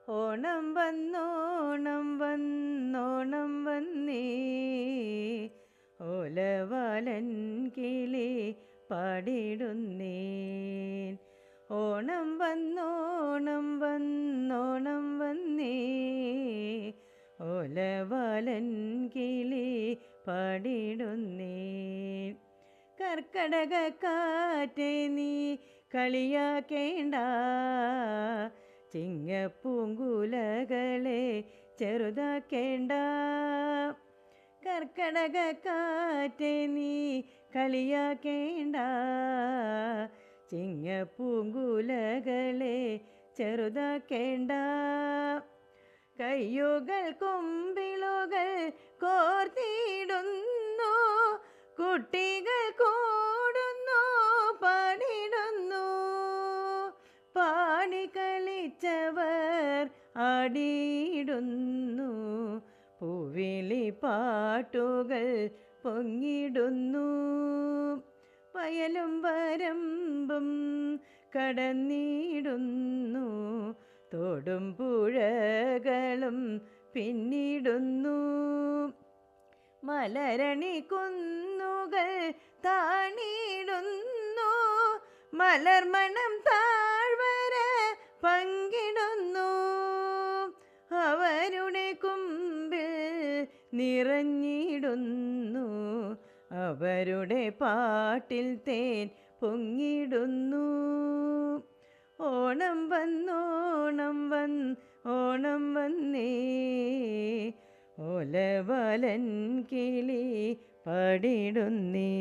ഓണം വന്നോണം വന്നോണം വന്നേ, ഓലവാലൻ കിളി പാടിടുന്നേൻ. ഓണം വന്നോണം വന്നോണം വന്നേ, ഓലവാലൻ കിളി പാടിടുന്നേൻ. കർക്കടകക്കാറ്റേ നീ കളിയാക്കേണ്ട, ചിങ്ങപ്പൂങ്കുലകളെ ചെറുതാക്കേണ്ട. കർക്കടകക്കാറ്റേ നീ കളിയാക്കേണ്ട, ചിങ്ങപ്പൂങ്കുലകളെ ചെറുതാക്കേണ്ട. കയ്യുകൾ കുമ്പിളുകൾ കോർത്തിടുന്നു, കുട്ടികൾ കൂടുന്നു പാടിടുന്നു. പാടി കളിച്ചവർ ആടിയിടുന്നു, പൂവിളി പാട്ടുകൾ പൊങ്ങിടുന്നു. വയലും വരമ്പും കടന്നിടുന്നു, തോടും പുഴകളും പിന്നിടുന്നു. മലരണി കുന്നുകൾ താണിടുന്നു, മലർമണം താഴ്വര പങ്കിടുന്നു. അവരുടെ കുമ്പിൽ നിറഞ്ഞിടുന്നു, അവരുടെ പാട്ടിൽ തേൻ പൊങ്ങിടുന്നു. ഓണം വന്നോണം ഓണം വന്നേ, ഓലവാലൻ കിളി പാടിടുന്നേ.